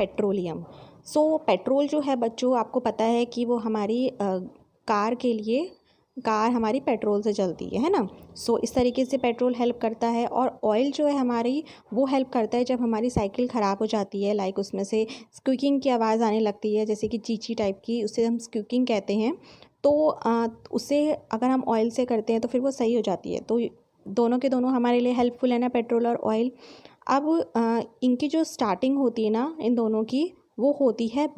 Petroleum. सो petrol जो है बच्चों, आपको पता है कि वो हमारी कार हमारी पेट्रोल से चलती है ना। सो इस तरीके से पेट्रोल हेल्प करता है। और ऑयल जो है हमारी, वो हेल्प करता है जब हमारी साइकिल ख़राब हो जाती है, लाइक उसमें से स्क्विकिंग की आवाज़ आने लगती है, जैसे कि चींची टाइप की, उसे हम स्क्विकिंग कहते हैं। तो उसे अगर हम ऑयल से करते हैं तो फिर वो सही हो जाती है। तो दोनों के दोनों हमारे लिए हेल्पफुल है ना, पेट्रोल और ऑयल। अब इनकी जो स्टार्टिंग होती है ना इन दोनों की, वो होती है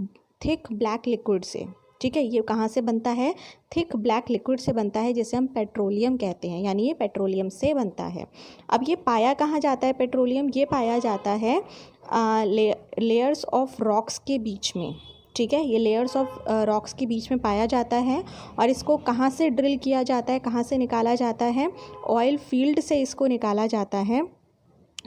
थिक ब्लैक लिक्विड से। ठीक है, ये कहाँ से बनता है? थिक ब्लैक लिक्विड से बनता है, जिसे हम पेट्रोलियम कहते हैं, यानी ये पेट्रोलियम से बनता है। अब ये पाया कहाँ जाता है पेट्रोलियम? ये पाया जाता है लेयर्स ऑफ रॉक्स के बीच में। ठीक है, ये लेयर्स ऑफ रॉक्स के बीच में पाया जाता है। और इसको कहाँ से ड्रिल किया जाता है, कहाँ से निकाला जाता है? ऑयल फील्ड से इसको निकाला जाता है,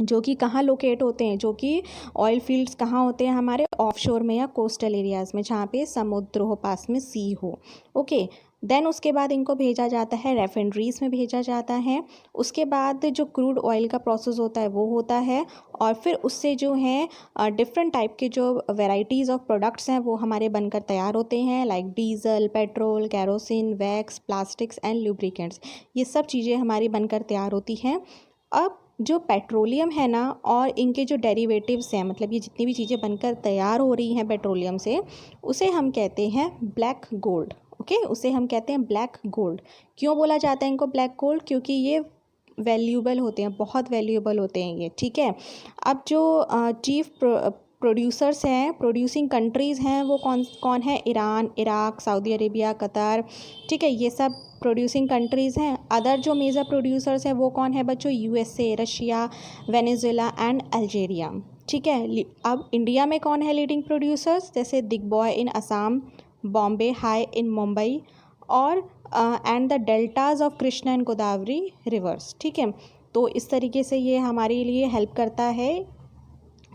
जो कि कहाँ लोकेट होते हैं, जो कि ऑयल फील्ड्स कहाँ होते हैं? हमारे ऑफशोर में या कोस्टल एरियाज़ में, जहाँ पे समुद्र हो, पास में सी हो। ओके, देन उसके बाद इनको भेजा जाता है रेफाइनरीज़ में भेजा जाता है। उसके बाद जो क्रूड ऑयल का प्रोसेस होता है वो होता है, और फिर उससे जो है डिफरेंट टाइप के जो वेराइटीज़ ऑफ प्रोडक्ट्स हैं वो हमारे बनकर तैयार होते हैं, like diesel, petrol, kerosene, wax, plastics and lubricants. ये सब चीज़ें हमारी बनकर तैयार होती हैं। अब जो पेट्रोलियम है ना, और इनके जो डेरिवेटिव्स हैं, मतलब ये जितनी भी चीज़ें बनकर तैयार हो रही हैं पेट्रोलियम से, उसे हम कहते हैं ब्लैक गोल्ड। ओके, उसे हम कहते हैं ब्लैक गोल्ड। क्यों बोला जाता है इनको ब्लैक गोल्ड? क्योंकि ये वैल्यूएबल होते हैं, बहुत वैल्यूएबल होते हैं ये। ठीक है, अब जो चीफ प्रोड्यूसर्स हैं, प्रोड्यूसिंग कंट्रीज़ हैं, वो कौन कौन है? Iran, Iraq, Saudi Arabia, Qatar. ठीक है, ये सब प्रोड्यूसिंग कंट्रीज़ हैं। अदर जो मेजर प्रोड्यूसर्स हैं वो कौन है बच्चों? USA, Russia, Venezuela and Algeria. ठीक है, अब इंडिया में कौन है लीडिंग प्रोड्यूसर्स? जैसे दिग्बॉय इन असम, बॉम्बे हाई इन मुंबई, और and the deltas of Krishna and Godavari reverse. ठीक है, तो इस तरीके से ये हमारे लिए हेल्प करता है।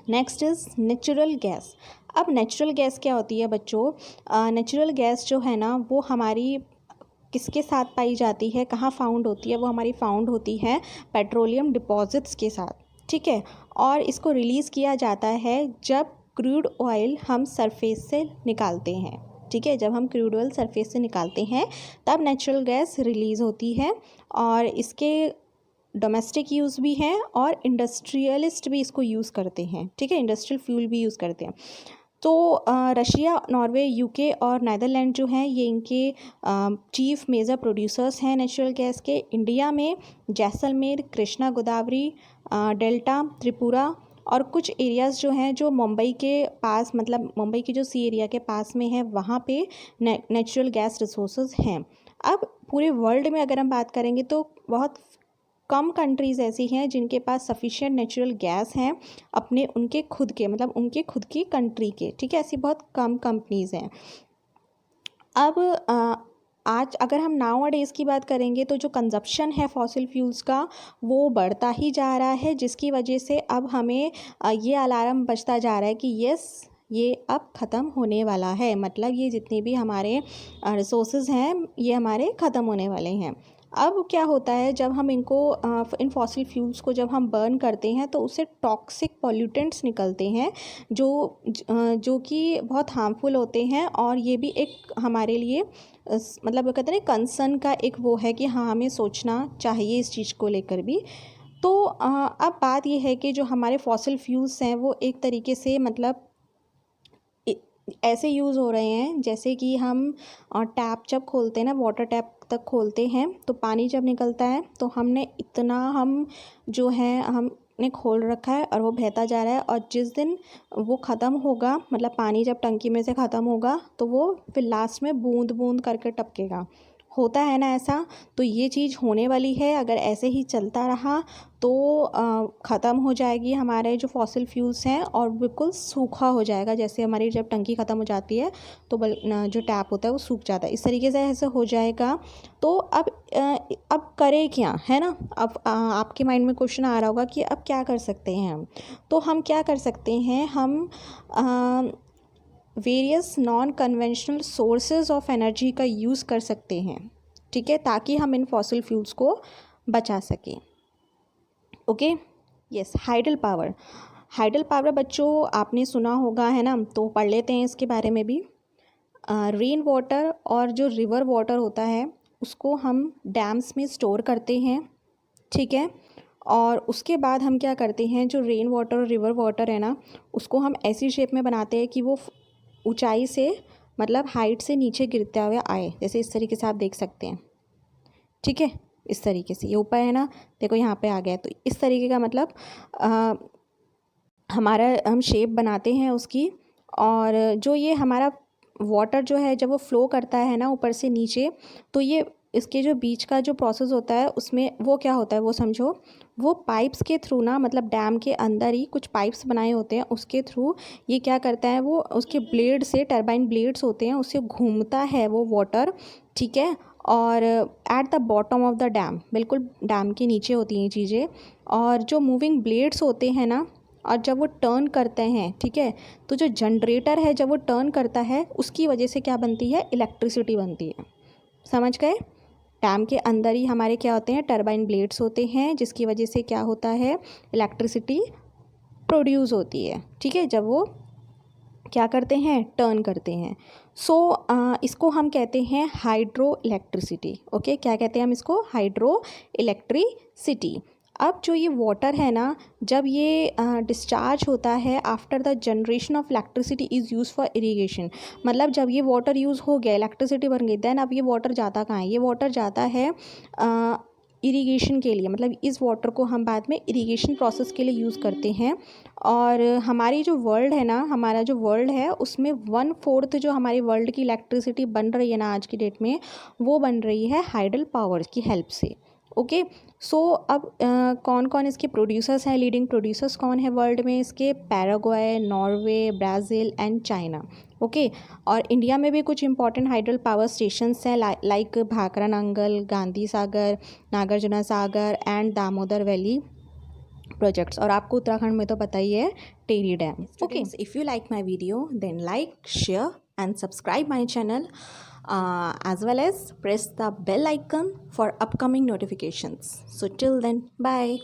Next is natural gas. अब नेचुरल गैस क्या होती है बच्चों? नेचुरल गैस जो है ना, वो हमारी किसके साथ पाई जाती है, कहाँ फाउंड होती है? वो हमारी फाउंड होती है पेट्रोलियम डिपॉजिट्स के साथ। ठीक है, और इसको रिलीज़ किया जाता है जब क्रूड ऑयल हम सरफेस से निकालते हैं। ठीक है, जब हम क्रूड ऑयल सरफेस से निकालते हैं तब नेचुरल गैस रिलीज़ होती है। और इसके डोमेस्टिक यूज़ भी हैं और इंडस्ट्रियलिस्ट भी इसको यूज़ करते हैं। ठीक है, इंडस्ट्रियल फ्यूल भी यूज़ करते हैं। तो रशिया, नॉर्वे, यूके और नीदरलैंड जो हैं, ये इनके चीफ मेजर प्रोड्यूसर्स हैं नेचुरल गैस के। इंडिया में जैसलमेर, कृष्णा गोदावरी डेल्टा, त्रिपुरा और कुछ एरियाज़ जो हैं जो मुंबई के पास, मतलब मुंबई की जो सी एरिया के पास में है, वहाँ पे नेचुरल गैस रिसोर्सेज हैं। अब पूरे वर्ल्ड में अगर हम बात करेंगे तो बहुत कम कंट्रीज़ ऐसी हैं जिनके पास सफिशिएंट नेचुरल गैस हैं अपने, उनके खुद के, मतलब उनके खुद की कंट्री के। ठीक है, ऐसी बहुत कम कंपनीज़ हैं। अब आज अगर हम नाउ डेज़ की बात करेंगे तो जो कंजप्शन है फॉसिल फ्यूल्स का, वो बढ़ता ही जा रहा है, जिसकी वजह से अब हमें ये अलार्म बजता जा रहा है कि यस, ये अब ख़त्म होने वाला है। मतलब ये जितने भी हमारे रिसोर्सेज हैं, ये हमारे ख़त्म होने वाले हैं। अब क्या होता है, जब हम इनको इन फॉसिल फ्यूल्स को जब हम बर्न करते हैं तो उससे टॉक्सिक पॉल्यूटेंट्स निकलते हैं, जो कि बहुत हार्मफुल होते हैं। और ये भी एक हमारे लिए मतलब वो कहते हैं कंसर्न का एक वो है कि हाँ, हमें सोचना चाहिए इस चीज़ को लेकर भी। तो अब बात ये है कि जो हमारे फॉसिल फ्यूल्स हैं वो एक तरीके से मतलब ऐसे यूज़ हो रहे हैं, जैसे कि हम टैप जब खोलते हैं ना, वाटर टैप तक खोलते हैं तो पानी जब निकलता है तो हमने इतना, हम जो है हमने खोल रखा है और वो बहता जा रहा है, और जिस दिन वो ख़त्म होगा, मतलब पानी जब टंकी में से ख़त्म होगा तो वो फिर लास्ट में बूंद बूंद करके टपकेगा। होता है ना ऐसा? तो ये चीज़ होने वाली है। अगर ऐसे ही चलता रहा तो ख़त्म हो जाएगी हमारे जो फॉसिल फ्यूल्स हैं, और बिल्कुल सूखा हो जाएगा। जैसे हमारी जब टंकी ख़त्म हो जाती है तो जो टैप होता है वो सूख जाता है, इस तरीके से ऐसे हो जाएगा। तो अब करें क्या, है ना? अब आपके माइंड में क्वेश्चन आ रहा होगा कि अब क्या कर सकते हैं हम। तो हम क्या कर सकते हैं, हम various non conventional sources of energy का यूज़ कर सकते हैं। ठीक है, ताकि हम इन फॉसिल फ्यूल्स को बचा सकें। Okay, yes, hydel power. Hydel power बच्चों आपने सुना होगा, है ना, तो पढ़ लेते हैं इसके बारे में भी। रेन वाटर और जो रिवर वाटर होता है उसको हम डैम्स में स्टोर करते हैं, ठीक है। और उसके बाद हम क्या करते हैं, जो रेन वाटर और रिवर वाटर है ना, उसको हम ऐसी शेप में बनाते हैं कि वो ऊंचाई से, मतलब हाइट से नीचे गिरते हुए आए, जैसे इस तरीके से आप देख सकते हैं, ठीक है। इस तरीके से ये ऊपर है ना, देखो यहाँ पे आ गया। तो इस तरीके का मतलब हमारा हम शेप बनाते हैं उसकी। और जो ये हमारा वाटर जो है जब वो फ्लो करता है ना ऊपर से नीचे, तो ये इसके जो बीच का जो प्रोसेस होता है उसमें वो क्या होता है वो समझो, वो पाइप्स के थ्रू ना, मतलब डैम के अंदर ही कुछ पाइप्स बनाए होते हैं, उसके थ्रू ये क्या करता है, वो उसके ब्लेड से, टरबाइन ब्लेड्स होते हैं, उससे घूमता है वो वाटर, ठीक है। और at the bottom of the dam, बिल्कुल डैम के नीचे होती हैं ये चीज़ें। और जो मूविंग ब्लेड्स होते हैं ना, और जब वो टर्न करते हैं, ठीक है, तो जो जनरेटर है जब वो टर्न करता है उसकी वजह से क्या बनती है, इलेक्ट्रिसिटी बनती है। समझ गए। डैम के अंदर ही हमारे क्या होते हैं, टरबाइन ब्लेड्स होते हैं, जिसकी वजह से क्या होता है, इलेक्ट्रिसिटी प्रोड्यूस होती है, ठीक है, जब वो क्या करते हैं, टर्न करते हैं। इसको हम कहते हैं हाइड्रो इलेक्ट्रिसिटी। ओके, क्या कहते हैं हम इसको, हाइड्रो इलेक्ट्रिसिटी। अब जो ये वाटर है ना, जब ये डिस्चार्ज होता है after the generation of electricity is use for irrigation, मतलब जब ये वाटर यूज़ हो गया, इलेक्ट्रिसिटी बन गई, देन अब ये वाटर जाता कहाँ है, ये वाटर जाता है इरीगेशन के लिए। मतलब इस वाटर को हम बाद में इरीगेशन प्रोसेस के लिए यूज़ करते हैं। और हमारी जो वर्ल्ड है ना, हमारा जो वर्ल्ड है उसमें 1/4 जो हमारी वर्ल्ड की इलेक्ट्रिसिटी बन रही है ना आज की डेट में, वो बन रही है हाइडल पावर की हेल्प से। ओके, अब कौन कौन इसके प्रोड्यूसर्स हैं, लीडिंग प्रोड्यूसर्स कौन है वर्ल्ड में इसके, Paraguay, Norway, Brazil and China. Okay, और इंडिया में भी कुछ इंपॉर्टेंट हाइडल पावर स्टेशंस हैं, like Bhakra Nangal, Gandhi Sagar, Nagarjuna Sagar and Damodar valley projects. और आपको उत्तराखंड में तो पता ही है, Tehri dam. Okay, if you like my video then like, share and subscribe my channel, as well as press the bell icon for upcoming notifications. So till then, bye.